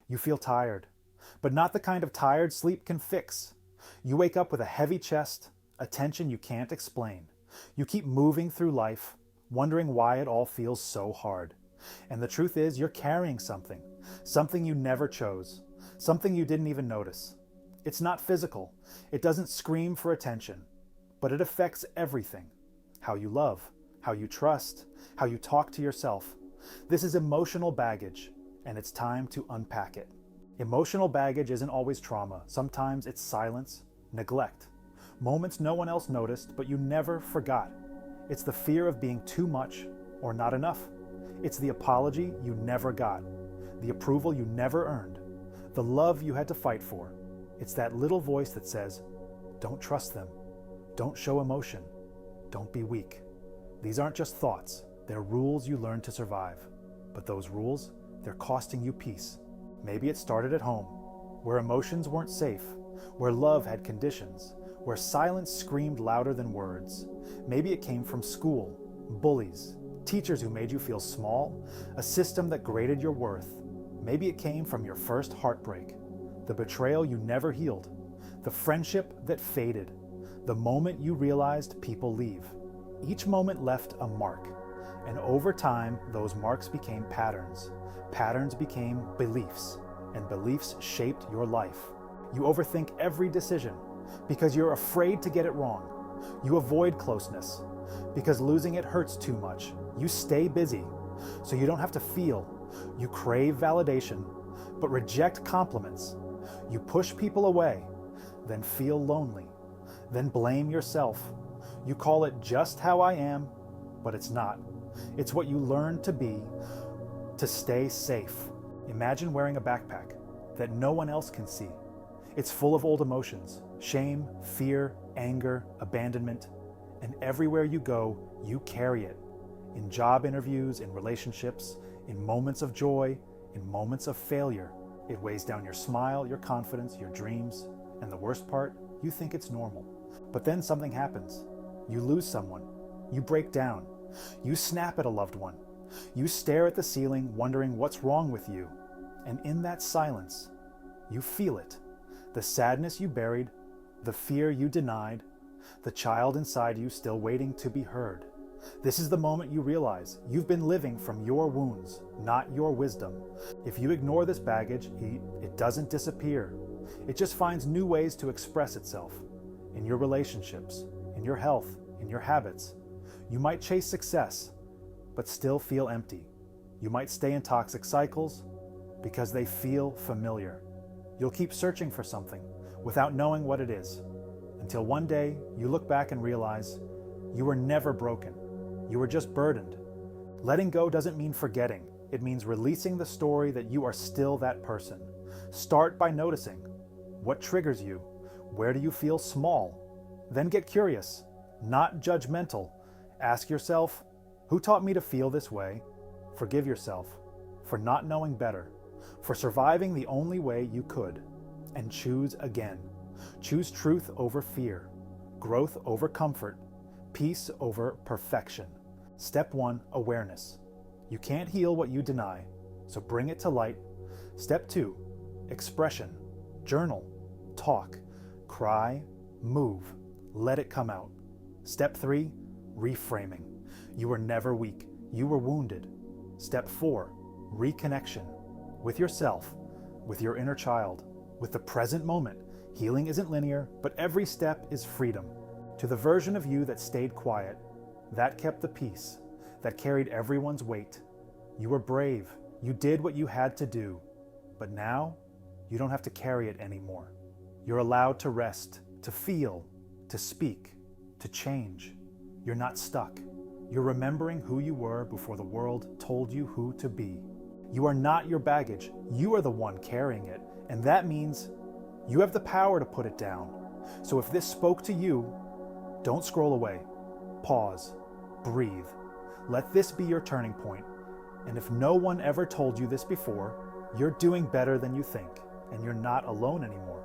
You feel tired, but not the kind of tired sleep can fix. You wake up with a heavy chest, a tension you can't explain. You keep moving through life, wondering why it all feels so hard. And the truth is, you're carrying something, something you never chose, something you didn't even notice. It's not physical. It doesn't scream for attention, but it affects everything. How you love, how you trust, how you talk to yourself. This is emotional baggage, and it's time to unpack it. Emotional baggage isn't always trauma. Sometimes it's silence, neglect, moments no one else noticed, but you never forgot. It's the fear of being too much or not enough. It's the apology you never got, the approval you never earned, the love you had to fight for. It's that little voice that says, don't trust them, don't show emotion, don't be weak. These aren't just thoughts, they're rules you learned to survive. But those rules, they're costing you peace. Maybe it started at home, where emotions weren't safe, where love had conditions, where silence screamed louder than words. Maybe it came from school, bullies, teachers who made you feel small, a system that graded your worth. Maybe it came from your first heartbreak, the betrayal you never healed, the friendship that faded, the moment you realized people leave. Each moment left a mark, and over time, those marks became patterns. Patterns became beliefs, and beliefs shaped your life. You overthink every decision because you're afraid to get it wrong. You avoid closeness because losing it hurts too much. You stay busy so you don't have to feel. You crave validation, but reject compliments. You push people away, then feel lonely, then blame yourself. You call it just how I am, but it's not. It's what you learn to be to stay safe. Imagine wearing a backpack that no one else can see. It's full of old emotions, shame, fear, anger, abandonment, and everywhere you go, you carry it. In job interviews, in relationships, in moments of joy, in moments of failure. It weighs down your smile, your confidence, your dreams, and the worst part, you think it's normal. But then something happens. You lose someone. You break down. You snap at a loved one. You stare at the ceiling, wondering what's wrong with you. And in that silence, you feel it. The sadness you buried, the fear you denied, the child inside you still waiting to be heard. This is the moment you realize you've been living from your wounds, not your wisdom. If you ignore this baggage, it doesn't disappear. It just finds new ways to express itself. In your relationships, in your health, in your habits. You might chase success, but still feel empty. You might stay in toxic cycles because they feel familiar. You'll keep searching for something without knowing what it is, until one day you look back and realize you were never broken. You were just burdened. Letting go doesn't mean forgetting. It means releasing the story that you are still that person. Start by noticing what triggers you. Where do you feel small? Then get curious, not judgmental. Ask yourself, who taught me to feel this way? Forgive yourself for not knowing better, for surviving the only way you could, and choose again. Choose truth over fear, growth over comfort, peace over perfection. Step 1, awareness. You can't heal what you deny, so bring it to light. Step 2, expression. Journal, talk, cry, move, let it come out. Step 3, reframing. You were never weak, you were wounded. Step 4, reconnection. With yourself, with your inner child, with the present moment. Healing isn't linear, but every step is freedom. To the version of you that stayed quiet, that kept the peace, that carried everyone's weight. You were brave, you did what you had to do, but now you don't have to carry it anymore. You're allowed to rest, to feel, to speak, to change. You're not stuck. You're remembering who you were before the world told you who to be. You are not your baggage. You are the one carrying it, and that means you have the power to put it down. So if this spoke to you, don't scroll away. Pause. Breathe. Let this be your turning point. And if no one ever told you this before, you're doing better than you think, and you're not alone anymore.